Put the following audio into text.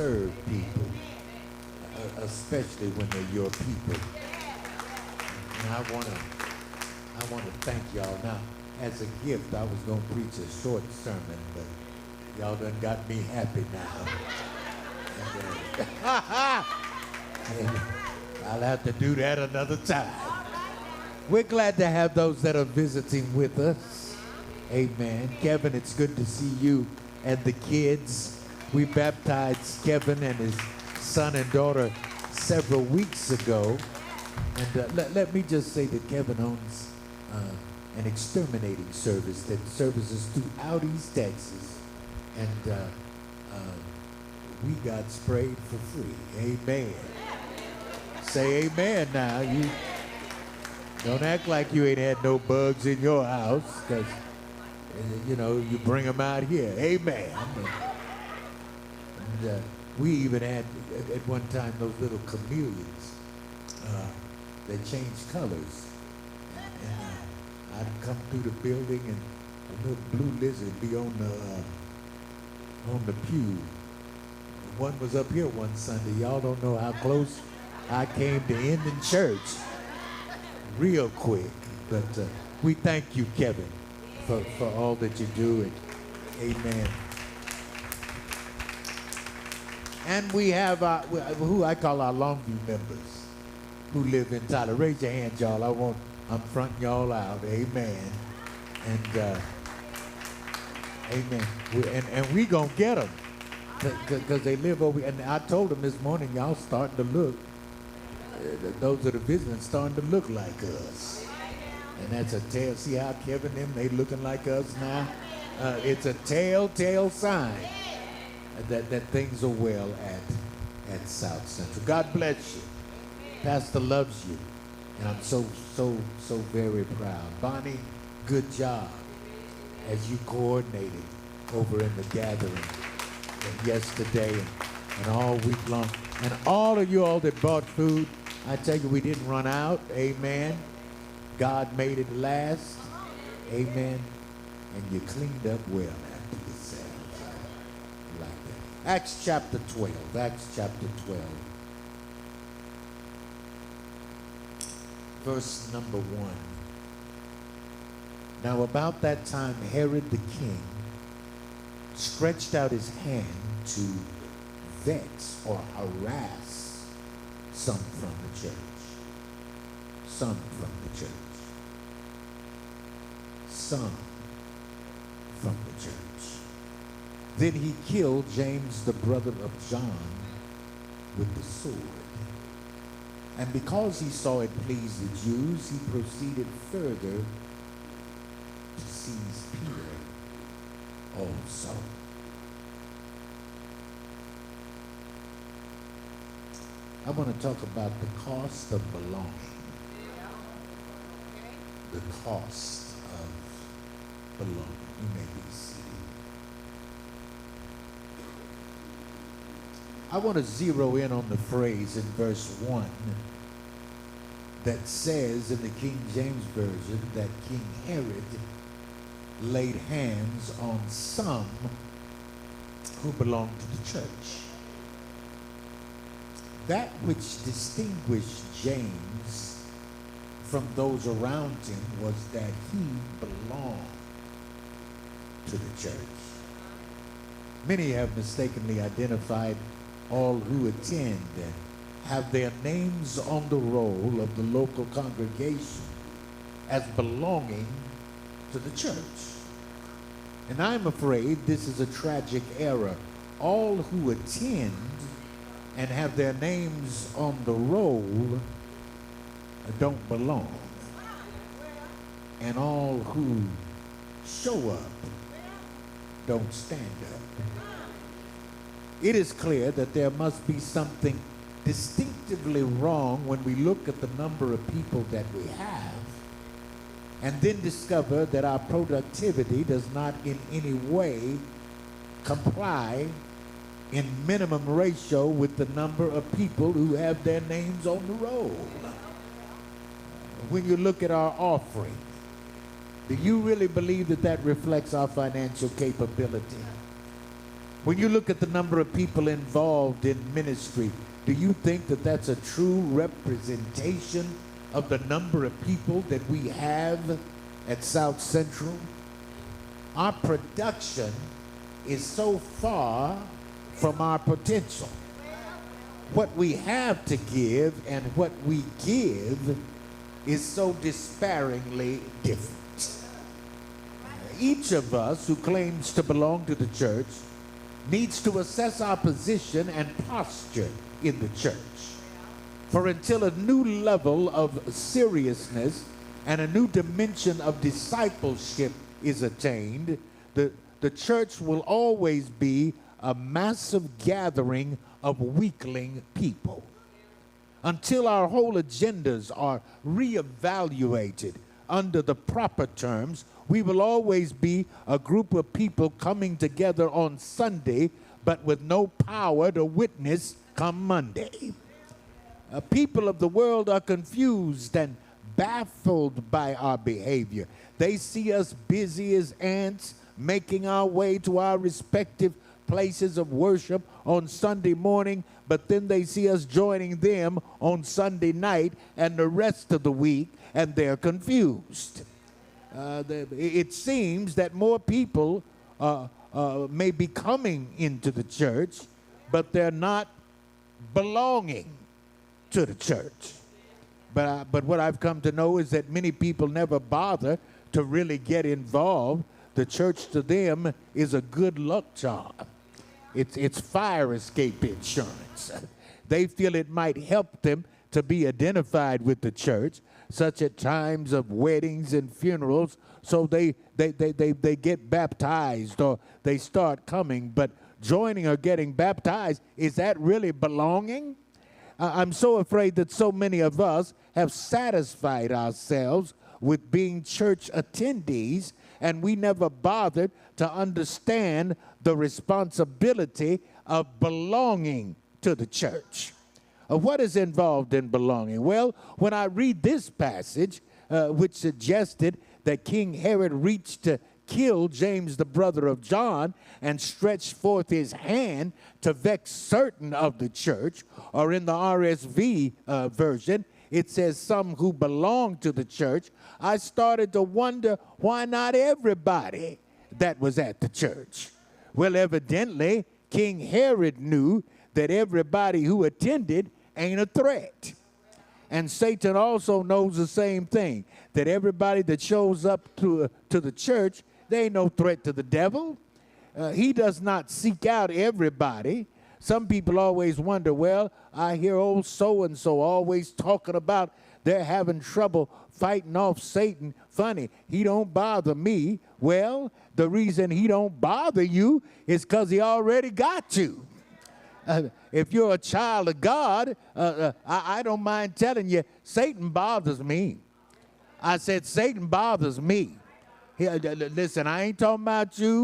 serve people, especially when they're your people. And I want to thank y'all. Now, as a gift, I was going to preach a short sermon, but y'all done got me happy now. And I'll have to do that another time. We're glad to have those that are visiting with us. Amen. Kevin, it's good to see you and the kids. We baptized Kevin and his son and daughter several weeks ago. And let me just say that Kevin owns an exterminating service that services throughout East Texas. And we got sprayed for free. Amen. Say amen now. You don't act like you ain't had no bugs in your house, because, you know, you bring them out here. Amen. And we even had, at one time, those little chameleons that change colors. And I'd come through the building and a little blue lizard be on the pew. One was up here one Sunday. Y'all don't know how close I came to ending church real quick. But we thank you, Kevin, for all that you do. And amen. And we have who I call our Longview members who live in Tyler. Raise your hands, y'all. I'm fronting y'all out. Amen. And amen. And we gonna get them because they live over. And I told them this morning, y'all starting to look. Those are the visitors starting to look like us. And that's a tell. See how Kevin and them, they looking like us now? It's a telltale sign that things are well at South Central. God bless you. Pastor loves you. And I'm so very proud. Bonnie, good job as you coordinated over in the gathering yesterday and all week long. And all of you all that bought food, I tell you, we didn't run out. Amen. God made it last. Amen. And you cleaned up well after yourselves. Like that. Acts chapter 12. Acts chapter 12. Verse number 1. Now about that time, Herod the king stretched out his hand to vex or harass some from the church. Some from the church. Some from the church. Then he killed James, the brother of John, with the sword. And because he saw it please the Jews, he proceeded further to seize Peter also. I want to talk about the cost of belonging. The cost of belonging. You may be seated. I want to zero in on the phrase in verse 1 that says in the King James Version that King Herod laid hands on some who belonged to the church. That which distinguished James from those around him was that he belonged to the church. Many have mistakenly identified all who attend and have their names on the roll of the local congregation as belonging to the church. And I'm afraid this is a tragic error. All who attend and have their names on the roll don't belong. And all who show up don't stand up. It is clear that there must be something distinctively wrong when we look at the number of people that we have and then discover that our productivity does not in any way comply in minimum ratio with the number of people who have their names on the roll. When you look at our offering, do you really believe that that reflects our financial capability? When you look at the number of people involved in ministry, do you think that that's a true representation of the number of people that we have at South Central? Our production is so far from our potential. What we have to give and what we give is so despairingly different. Each of us who claims to belong to the church needs to assess our position and posture in the church. For until a new level of seriousness and a new dimension of discipleship is attained, the church will always be a massive gathering of weakling people. Until our whole agendas are reevaluated under the proper terms, we will always be a group of people coming together on Sunday, but with no power to witness come Monday. People of the world are confused and baffled by our behavior. They see us busy as ants, making our way to our respective places of worship on Sunday morning, but then they see us joining them on Sunday night and the rest of the week, and they're confused. It seems that more people may be coming into the church, but they're not belonging to the church. But what I've come to know is that many people never bother to really get involved. The church to them is a good luck charm. It's fire escape insurance. They feel it might help them to be identified with the church, such at times of weddings and funerals, so they get baptized or they start coming. But joining or getting baptized, is that really belonging? I'm so afraid that so many of us have satisfied ourselves with being church attendees, and we never bothered to understand the responsibility of belonging to the church. What is involved in belonging? Well, when I read this passage, which suggested that King Herod reached to kill James, the brother of John, and stretched forth his hand to vex certain of the church, or in the RSV version, it says some who belong to the church, I started to wonder why not everybody that was at the church. Well, evidently, King Herod knew that everybody who attended ain't a threat. And Satan also knows the same thing, that everybody that shows up to the church, they ain't no threat to the devil. He does not seek out everybody. Some people always wonder, well, I hear old so-and-so always talking about they're having trouble fighting off Satan. Funny, he don't bother me. Well, the reason he don't bother you is because he already got you. If you're a child of God, I don't mind telling you, Satan bothers me. I said, Satan bothers me. Listen, I ain't talking about you.